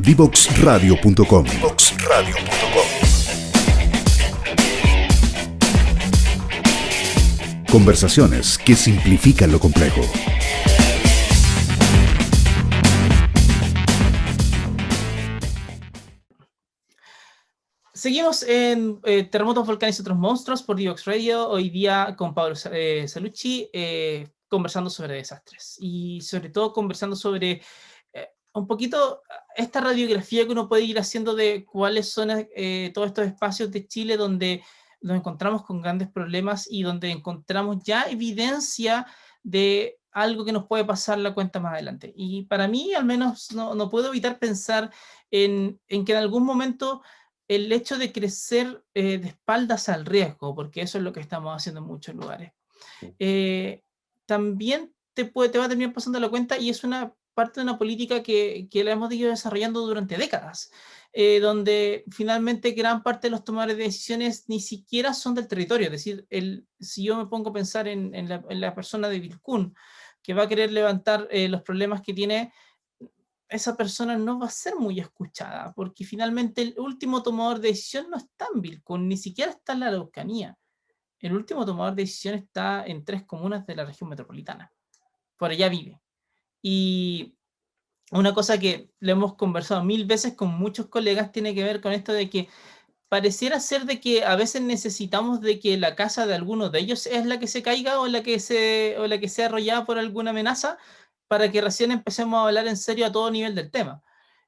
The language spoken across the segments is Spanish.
Divoxradio.com. Conversaciones que simplifican lo complejo. Seguimos en Terremotos, Volcanes y otros monstruos por Divox Radio, hoy día con Pablo Sallucci, conversando sobre desastres y sobre todo conversando sobre un poquito esta radiografía que uno puede ir haciendo de cuáles son todos estos espacios de Chile donde nos encontramos con grandes problemas y donde encontramos ya evidencia de algo que nos puede pasar la cuenta más adelante. Y para mí, al menos, no puedo evitar pensar en que en algún momento el hecho de crecer de espaldas al riesgo, porque eso es lo que estamos haciendo en muchos lugares, también te va a terminar pasando la cuenta, y es una parte de una política que la hemos ido desarrollando durante décadas, donde finalmente gran parte de los tomadores de decisiones ni siquiera son del territorio. Es decir, si yo me pongo a pensar en la persona de Vilcún, que va a querer levantar los problemas que tiene, esa persona no va a ser muy escuchada, porque finalmente el último tomador de decisión no está en Vilcún, ni siquiera está en la Araucanía. El último tomador de decisión está en 3 comunas de la región metropolitana. Por allá vive. Y una cosa que le hemos conversado 1000 veces con muchos colegas tiene que ver con esto de que pareciera ser de que a veces necesitamos de que la casa de alguno de ellos es la que se caiga o la que sea arrollada por alguna amenaza, para que recién empecemos a hablar en serio a todo nivel del tema.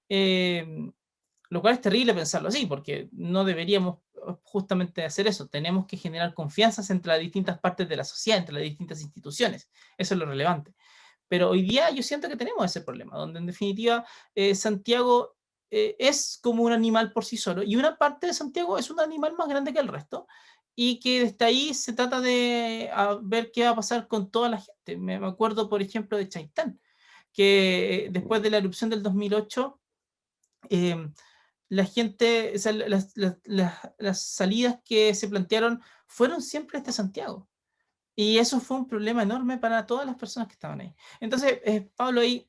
Lo cual es terrible pensarlo así, porque no deberíamos justamente hacer eso. Tenemos que generar confianzas entre las distintas partes de la sociedad, entre las distintas instituciones. Eso es lo relevante. Pero hoy día yo siento que tenemos ese problema, donde en definitiva Santiago es como un animal por sí solo, y una parte de Santiago es un animal más grande que el resto, y que desde ahí se trata de ver qué va a pasar con toda la gente. Me acuerdo, por ejemplo, de Chaitán, que después de la erupción del 2008, eh, la gente, o sea, las salidas que se plantearon fueron siempre este Santiago. Y eso fue un problema enorme para todas las personas que estaban ahí. Entonces, Pablo, ahí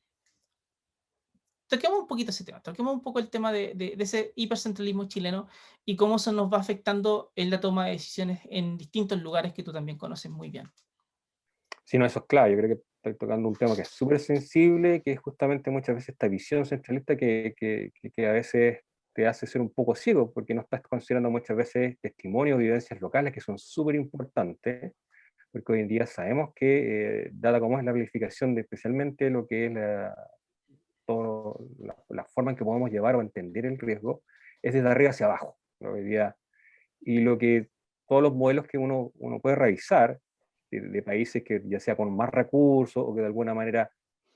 toquemos un poquito ese tema, toquemos un poco el tema de ese hipercentralismo chileno y cómo eso nos va afectando en la toma de decisiones en distintos lugares que tú también conoces muy bien. Sí, no, eso es clave. Yo creo que estoy tocando un tema que es súper sensible, que es justamente muchas veces esta visión centralista que a veces te hace ser un poco ciego, porque no estás considerando muchas veces testimonios, vivencias locales que son súper importantes, porque hoy en día sabemos que, dada como es la planificación de especialmente lo que es la forma en que podemos llevar o entender el riesgo, es desde arriba hacia abajo, ¿no? Hoy día, y todos los modelos que uno puede revisar, de países que ya sea con más recursos o que de alguna manera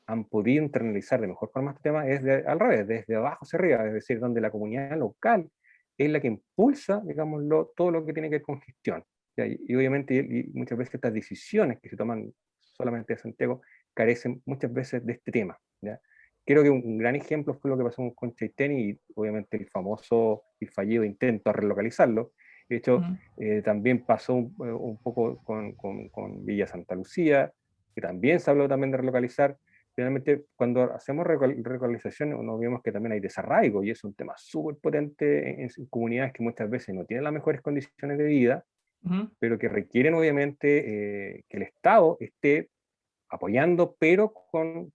han podido internalizar de mejor forma este tema, es al revés, desde abajo hacia arriba, es decir, donde la comunidad local es la que impulsa, digámoslo, todo lo que tiene que ver con gestión. Y obviamente, y muchas veces estas decisiones que se toman solamente de Santiago carecen muchas veces de este tema, ¿ya? Creo que un gran ejemplo fue lo que pasó con Chaitén y obviamente el famoso y fallido intento a relocalizarlo. De hecho, también pasó un poco con Villa Santa Lucía, que también se habló también de relocalizar. Finalmente, cuando hacemos relocalización, nos vemos que también hay desarraigo, y es un tema súper potente en comunidades que muchas veces no tienen las mejores condiciones de vida, pero que requieren obviamente que el Estado esté apoyando, pero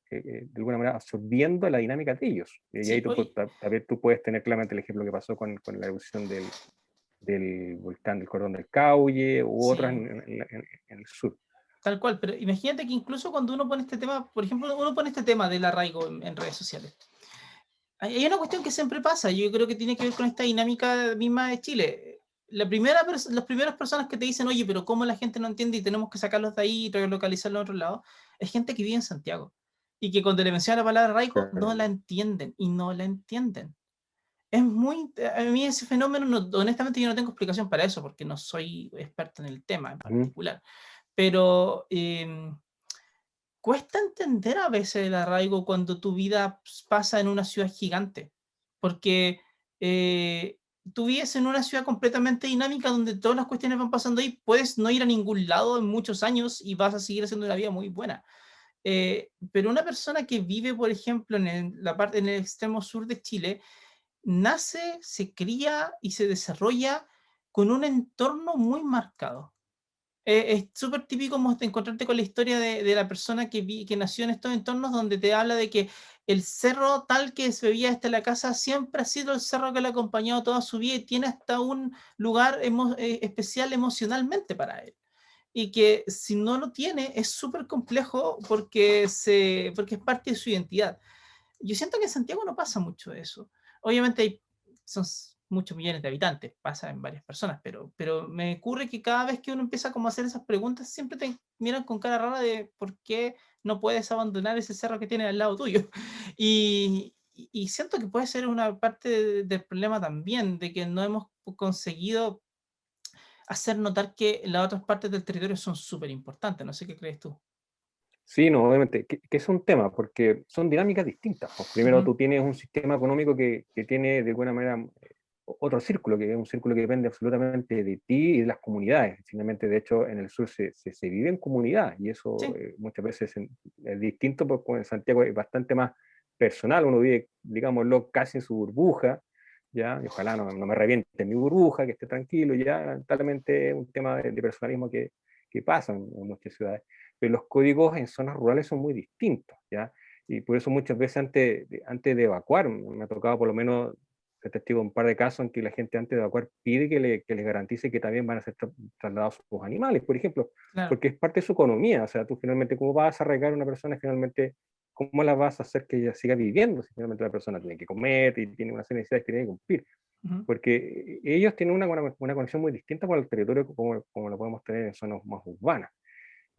de alguna manera absorbiendo la dinámica de ellos. Y Sí, ahí tú puedes tener claramente el ejemplo que pasó con la erupción del volcán del Cordón del Caulle u otras sí, en el sur. tal cual. Pero imagínate que incluso cuando uno pone este tema, por ejemplo, uno pone este tema del arraigo en redes sociales, hay una cuestión que siempre pasa, yo creo que tiene que ver con esta dinámica misma de Chile. Las primeras personas que te dicen, oye, pero ¿cómo la gente no entiende y tenemos que sacarlos de ahí y relocalizarlos a otro lado? Es gente que vive en Santiago y que cuando le mencionan la palabra arraigo no la entienden y no la entienden. Es muy, a mí ese fenómeno, honestamente yo no tengo explicación para eso porque no soy experto en el tema en particular, pero cuesta entender a veces el arraigo cuando tu vida pasa en una ciudad gigante, porque tú vives en una ciudad completamente dinámica donde todas las cuestiones van pasando ahí, puedes no ir a ningún lado en muchos años y vas a seguir haciendo una vida muy buena. Pero una persona que vive, por ejemplo, en el extremo sur de Chile, nace, se cría y se desarrolla con un entorno muy marcado. Es súper típico encontrarte con la historia de la persona que nació en estos entornos donde te habla de que el cerro tal que se veía desde la casa siempre ha sido el cerro que le ha acompañado toda su vida y tiene hasta un lugar especial emocionalmente para él. Y que si no lo tiene es súper complejo porque es parte de su identidad. Yo siento que en Santiago no pasa mucho eso. Obviamente son muchos millones de habitantes, pasa en varias personas, pero me ocurre que cada vez que uno empieza como a hacer esas preguntas, siempre te miran con cara rara de por qué no puedes abandonar ese cerro que tienes al lado tuyo. Y siento que puede ser una parte del problema también, de que no hemos conseguido hacer notar que las otras partes del territorio son súper importantes. No sé qué crees tú. Sí, no, obviamente, que es un tema, porque son dinámicas distintas, pues. Primero Ujú, tú tienes un sistema económico que tiene de alguna manera otro círculo, que es un círculo que depende absolutamente de ti y de las comunidades. Finalmente, de hecho, en el sur se vive en comunidad y eso sí, muchas veces es distinto, porque en Santiago es bastante más personal, uno vive, digámoslo, casi en su burbuja, ¿ya? Y ojalá no me reviente mi burbuja, que esté tranquilo, ya, lamentablemente es un tema de personalismo que pasa en muchas ciudades, pero los códigos en zonas rurales son muy distintos, ¿ya? Y por eso muchas veces antes de evacuar, me ha tocado por lo menos ser testigo de un par de casos en que la gente antes de evacuar pide que les garantice que también van a ser trasladados sus animales, por ejemplo, claro. porque es parte de su economía. O sea, tú finalmente, ¿cómo vas a arraigar a una persona? Finalmente, ¿cómo la vas a hacer que ella siga viviendo? Si finalmente la persona tiene que comer y tiene una serie de necesidades que tiene que cumplir. Ujú. Porque ellos tienen una conexión muy distinta con el territorio como lo podemos tener en zonas más urbanas.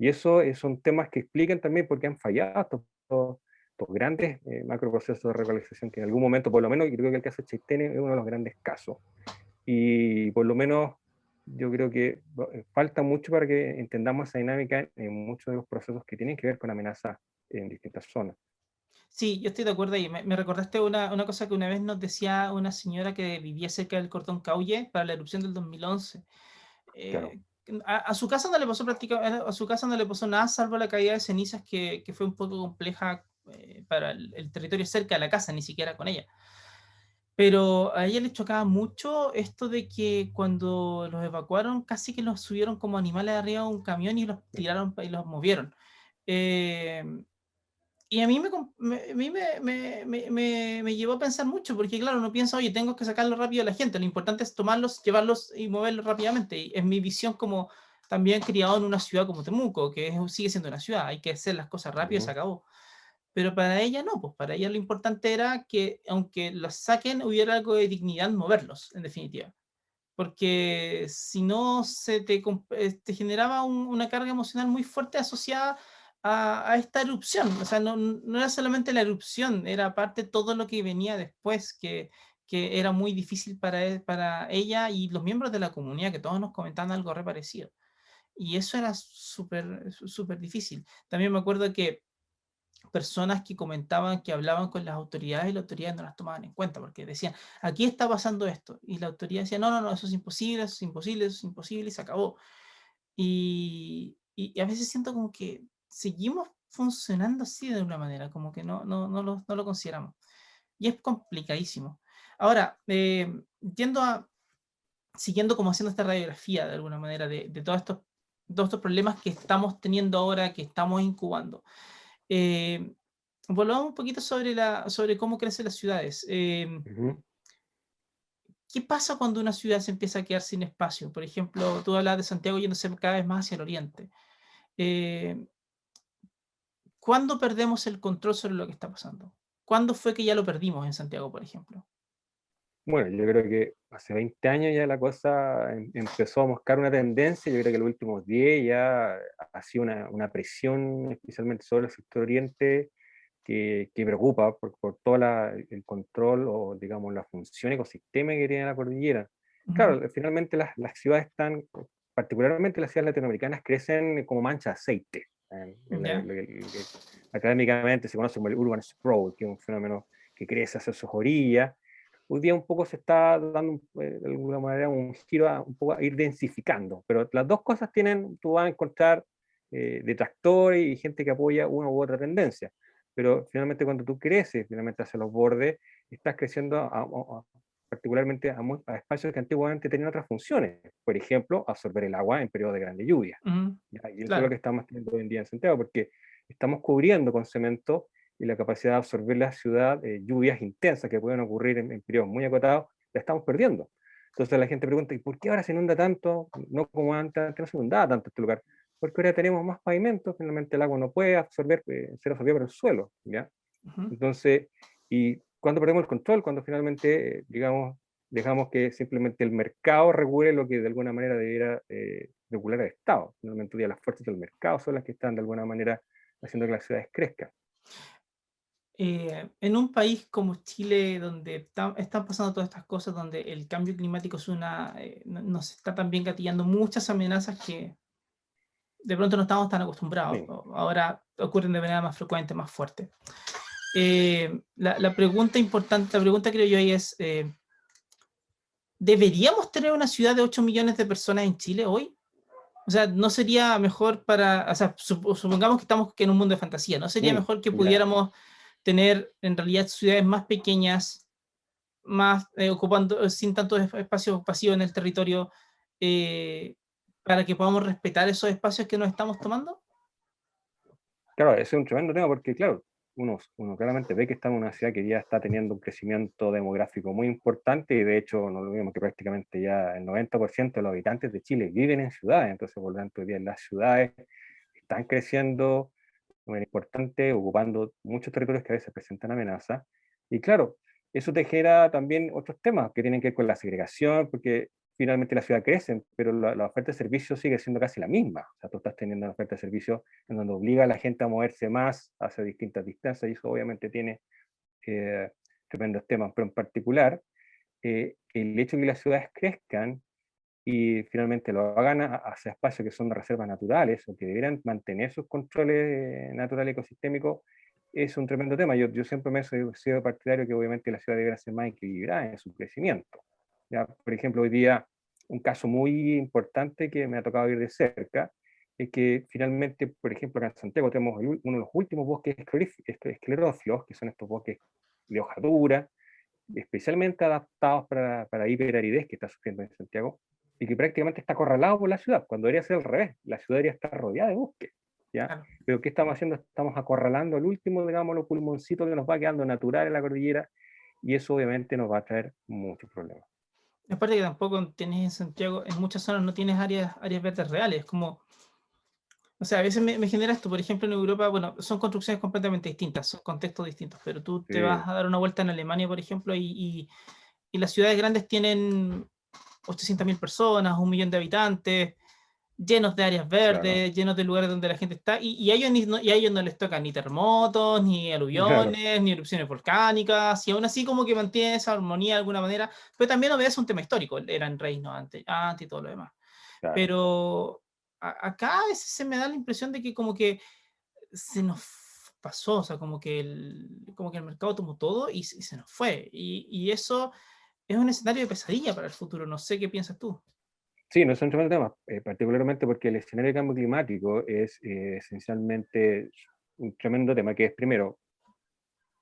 Y eso son temas que explican también por qué han fallado estos grandes macroprocesos de regularización, que en algún momento, por lo menos, yo creo que el caso de Chaitén es uno de los grandes casos. Y por lo menos yo creo que falta mucho para que entendamos esa dinámica en muchos de los procesos que tienen que ver con amenazas en distintas zonas. Sí, yo estoy de acuerdo ahí. Me recordaste una cosa que una vez nos decía una señora que vivía cerca del Cordón Cauye para la erupción del 2011. Claro. Eh, a su casa no le pasó prácticamente, a su casa no le pasó nada salvo la caída de cenizas que fue un poco compleja para el territorio cerca de la casa, ni siquiera con ella. Pero a ella le chocaba mucho esto de que cuando los evacuaron, casi que los subieron como animales arriba de un camión y los tiraron y los movieron. Eh, y a mí me llevó a pensar mucho, porque claro, uno piensa, oye, tengo que sacarlo rápido a la gente, lo importante es tomarlos, llevarlos y moverlos rápidamente. Y es mi visión como también criado en una ciudad como Temuco, sigue siendo una ciudad, hay que hacer las cosas rápido y se Ujú. acabó. Pero para ella no, pues para ella lo importante era que aunque los saquen, hubiera algo de dignidad en moverlos, en definitiva. Porque si no, te generaba una carga emocional muy fuerte asociada a esta erupción. O sea, no era solamente la erupción, era aparte todo lo que venía después, que era muy difícil para ella y los miembros de la comunidad, que todos nos comentaban algo re parecido. Y eso era súper difícil. También me acuerdo que personas que comentaban que hablaban con las autoridades y las autoridades no las tomaban en cuenta porque decían, aquí está pasando esto. Y la autoridad decía, no, eso es imposible, eso es imposible, eso es imposible y se acabó. Y a veces siento como que seguimos funcionando así de una manera, como que no lo consideramos. Y es complicadísimo. Ahora, siguiendo como haciendo esta radiografía de alguna manera de todos estos problemas que estamos teniendo ahora, que estamos incubando. Eh, Volvamos un poquito sobre cómo crecen las ciudades. Ujú. ¿Qué pasa cuando una ciudad se empieza a quedar sin espacio? Por ejemplo, tú hablas de Santiago yéndose cada vez más hacia el oriente. Eh, ¿Cuándo perdemos el control sobre lo que está pasando? ¿Cuándo fue que ya lo perdimos en Santiago, por ejemplo? Bueno, yo creo que hace 20 años ya la cosa empezó a mostrar una tendencia. Yo creo que los últimos 10 ya ha sido una presión, especialmente sobre el sector oriente, que preocupa por todo el control o, digamos, la función ecosistema que tiene la cordillera. Ujú. Claro, finalmente las ciudades están, particularmente las ciudades latinoamericanas, crecen como mancha de aceite. ¿Ya? Lo que académicamente se conoce como el urban sprawl, que es un fenómeno que crece hacia sus orillas. Hoy día un poco se está dando, de alguna manera, un giro un poco a ir densificando, pero las dos cosas tienen, tú vas a encontrar detractores y gente que apoya una u otra tendencia. Pero finalmente cuando tú creces finalmente hacia los bordes, estás creciendo particularmente a espacios que antiguamente tenían otras funciones. Por ejemplo, absorber el agua en periodos de grande lluvia. ¿Ya? Y eso es lo Claro. que estamos teniendo hoy en día en Santiago, porque estamos cubriendo con cemento y la capacidad de absorber la ciudad lluvias intensas que pueden ocurrir en periodos muy acotados, la estamos perdiendo. Entonces la gente pregunta, ¿y por qué ahora se inunda tanto? No como antes no se inundaba tanto este lugar. Porque ahora tenemos más pavimento, finalmente el agua no puede absorber, ser absorbida por el suelo, ¿ya? Entonces, ¿y cuando perdemos el control? Cuando finalmente, digamos, dejamos que simplemente el mercado regule lo que de alguna manera debiera regular el Estado. Finalmente, hoy día las fuerzas del mercado son las que están de alguna manera haciendo que las ciudades crezcan. En un país como Chile, donde están pasando todas estas cosas, donde el cambio climático es nos está también gatillando muchas amenazas que de pronto no estamos tan acostumbrados. Sí. Ahora ocurren de manera más frecuente, más fuerte. La pregunta importante, la pregunta creo yo ahí es, ¿deberíamos tener una ciudad de 8 millones de personas en Chile hoy? O sea, ¿no sería mejor o sea, supongamos que estamos en un mundo de fantasía, ¿no sería mejor que Ya. pudiéramos tener en realidad ciudades más pequeñas, más ocupando, sin tantos espacios vacíos en el territorio, eh, para que podamos respetar esos espacios que nos estamos tomando? Claro, ese es un tremendo tema porque, claro, uno claramente ve que estamos en una ciudad que ya está teniendo un crecimiento demográfico muy importante y de hecho no lo vimos que prácticamente ya el 90% de los habitantes de Chile viven en ciudades, entonces por lo tanto hoy día las ciudades están creciendo de manera importante, ocupando muchos territorios que a veces presentan amenazas. Y claro, eso te genera también otros temas que tienen que ver con la segregación, porque finalmente la ciudad crece, pero la oferta de servicios sigue siendo casi la misma. O sea, tú estás teniendo una oferta de servicios en donde obliga a la gente a moverse más hacia distintas distancias, y eso obviamente tiene eh, tremendos temas, pero en particular, el hecho de que las ciudades crezcan y finalmente lo hagan hacia espacios que son de reservas naturales o que deberían mantener sus controles naturales ecosistémicos, es un tremendo tema. Yo siempre me he sido partidario que obviamente la ciudad debería ser más equilibrada en su crecimiento. ¿Ya? Por ejemplo, hoy día un caso muy importante que me ha tocado ir de cerca es que finalmente, por ejemplo, acá en Santiago tenemos uno de los últimos bosques esclerófilos, que son estos bosques de hoja dura, especialmente adaptados para hiperaridez que está sufriendo en Santiago, y que prácticamente está acorralado por la ciudad, cuando debería ser al revés, la ciudad debería estar rodeada de bosques, ¿ya? Claro. Pero ¿qué estamos haciendo? Estamos acorralando al último, digamos, los pulmoncitos que nos va quedando natural en la cordillera, y eso obviamente nos va a traer muchos problemas. Aparte que tampoco tienes en Santiago, en muchas zonas no tienes áreas verdes reales, como, o sea, a veces me genera esto, por ejemplo, en Europa, bueno, son construcciones completamente distintas, son contextos distintos, pero tú te Sí, vas a dar una vuelta en Alemania, por ejemplo, y las ciudades grandes tienen 800.000 personas, 1 millón de habitantes, llenos de áreas claro, verdes, llenos de lugares donde la gente está, y a ellos, y a ellos no les tocan ni terremotos, ni claro, aluviones, ni erupciones volcánicas, y aún así como que mantiene esa armonía de alguna manera, pero también obedece un tema histórico, eran reinos antes y todo lo demás. claro. Pero acá a veces se me da la impresión de que como que se nos pasó, o sea, como que el mercado tomó todo y se nos fue, y eso es un escenario de pesadilla para el futuro, no sé qué piensas tú. Sí, no es un tremendo tema, particularmente porque el escenario de cambio climático es esencialmente un tremendo tema, que es primero,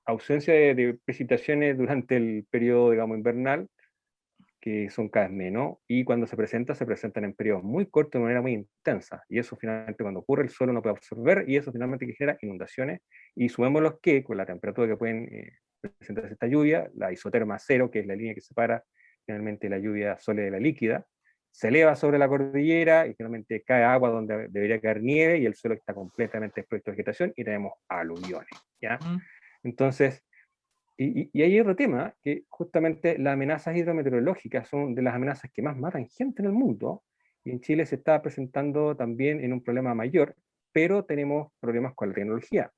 ausencia de precipitaciones durante el periodo, digamos, invernal, que son cada vez menos, y cuando se presentan en periodos muy cortos de manera muy intensa, y eso finalmente cuando ocurre el suelo no puede absorber, y eso finalmente que genera inundaciones, y sumémoslos que con la temperatura que pueden presentarse esta lluvia, la isoterma cero, que es la línea que separa finalmente la lluvia sólida de la líquida, se eleva sobre la cordillera y finalmente cae agua donde debería caer nieve y el suelo está completamente expuesto a vegetación y tenemos aluviones, ¿ya? Mm. Entonces, y hay otro tema, que justamente las amenazas hidrometeorológicas son de las amenazas que más matan gente en el mundo, y en Chile se está presentando también en un problema mayor, pero tenemos problemas con la tecnología.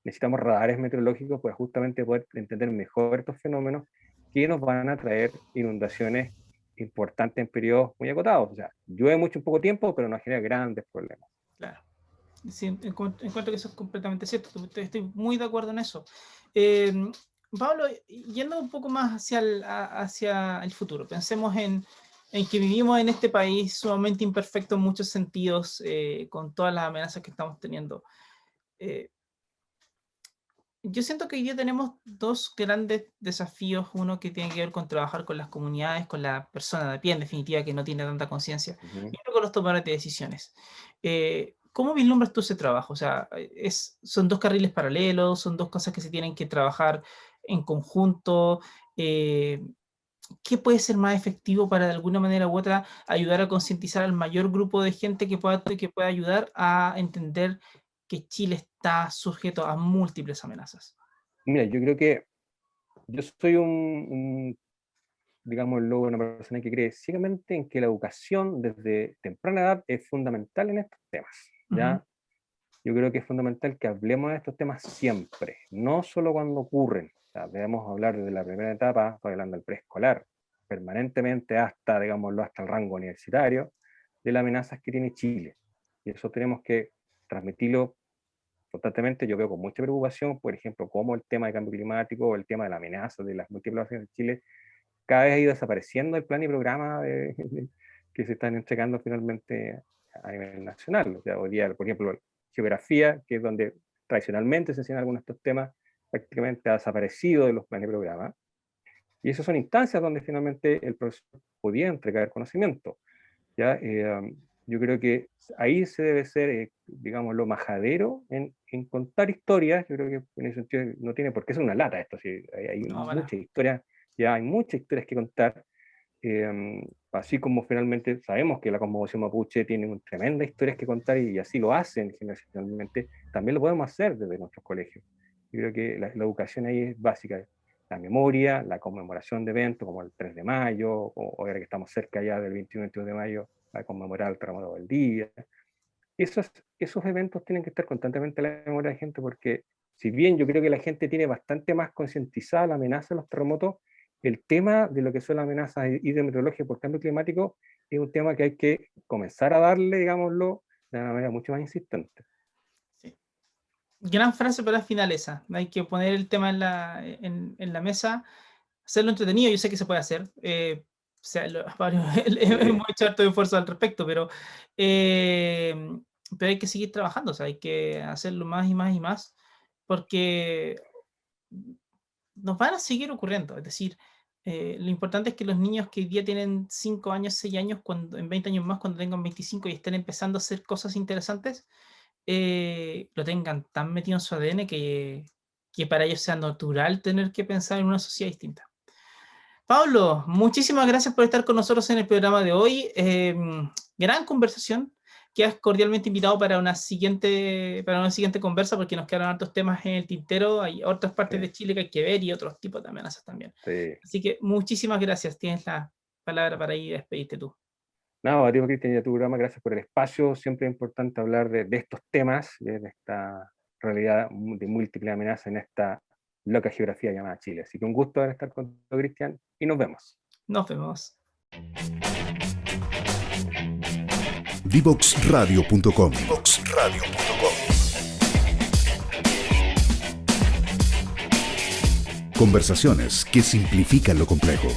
Necesitamos radares meteorológicos para justamente poder entender mejor estos fenómenos que nos van a traer inundaciones importantes en periodos muy acotados. O sea, llueve mucho en poco tiempo, pero nos genera grandes problemas. Claro. Sí, encuentro que eso es completamente cierto. Estoy muy de acuerdo en eso. Eh, Pablo, yendo un poco más hacia el futuro, pensemos en en que vivimos en este país sumamente imperfecto en muchos sentidos, con todas las amenazas que estamos teniendo. Yo siento que hoy día tenemos dos grandes desafíos, uno que tiene que ver con trabajar con las comunidades, con la persona de a pie, en definitiva, que no tiene tanta conciencia, y otro con los tomadores de decisiones. ¿Cómo vislumbras tú ese trabajo? O sea, ¿son dos carriles paralelos? ¿Son dos cosas que se tienen que trabajar en conjunto? ¿Qué puede ser más efectivo para de alguna manera u otra ayudar a concientizar al mayor grupo de gente que pueda ayudar a entender que Chile está sujeto a múltiples amenazas? Mira, yo creo que yo soy digámoslo, una persona que cree ciegamente en que la educación desde temprana edad es fundamental en estos temas, ¿ya? Yo creo que es fundamental que hablemos de estos temas siempre, no solo cuando ocurren. O sea, debemos hablar desde la primera etapa, estoy hablando del preescolar, permanentemente hasta, digámoslo, hasta el rango universitario, de las amenazas que tiene Chile. Y eso tenemos que transmitirlo constantemente. Yo veo con mucha preocupación, por ejemplo, cómo el tema de cambio climático o el tema de la amenaza de las múltiples amenazas de Chile cada vez ha ido desapareciendo el plan y programa que se están entregando finalmente a nivel nacional. O sea, hoy día, por ejemplo, geografía, que es donde tradicionalmente se hacían algunos de estos temas, prácticamente ha desaparecido de los planes y programas. Y esas son instancias donde finalmente el profesor podía entregar conocimiento. ¿Ya? Yo creo que ahí se debe ser, digamos, lo majadero en contar historias. Yo creo que en ese sentido no tiene por qué ser una lata esto. ¿Sí? Hay muchas historias, ya hay muchas historias que contar. Así como finalmente sabemos que la cosmovisión mapuche tiene tremendas historias que contar y así lo hacen generacionalmente, también lo podemos hacer desde nuestros colegios. Yo creo que la educación ahí es básica. La memoria, la conmemoración de eventos como el 3 de mayo, o ahora que estamos cerca ya del 21 y 22 de mayo, a conmemorar el terremoto del día. Esos eventos tienen que estar constantemente en la memoria de la gente, porque si bien yo creo que la gente tiene bastante más concientizada la amenaza de los terremotos, el tema de lo que son las amenazas hidrometeorológicas por cambio climático es un tema que hay que comenzar a darle, digámoslo, de una manera mucho más insistente. Sí. Gran frase para final esa. Hay que poner el tema en la mesa, hacerlo entretenido. Yo sé que se puede hacer. Hemos hecho harto esfuerzo al respecto, pero hay que seguir trabajando. O sea, hay que hacerlo más y más y más, porque nos van a seguir ocurriendo. Es decir, lo importante es que los niños que hoy día tienen 5 años, 6 años, en 20 años más, cuando tengan 25 y estén empezando a hacer cosas interesantes, lo tengan tan metido en su ADN que para ellos sea natural tener que pensar en una sociedad distinta. Pablo, muchísimas gracias por estar con nosotros en el programa de hoy. Gran conversación. Quedas cordialmente invitado para una siguiente conversa, porque nos quedaron otros temas en el tintero. Hay otras partes de Chile que hay que ver y otros tipos de amenazas también. Sí. Así que muchísimas gracias. Tienes la palabra para ir a despedirte tú. No, digo, Cristian, y a tu programa, gracias por el espacio. Siempre es importante hablar de estos temas, de esta realidad de múltiples amenazas en esta loca geografía llamada Chile. Así que un gusto estar contigo, Cristian, y nos vemos. Nos vemos. Divoxradio.com. Conversaciones que simplifican lo complejo.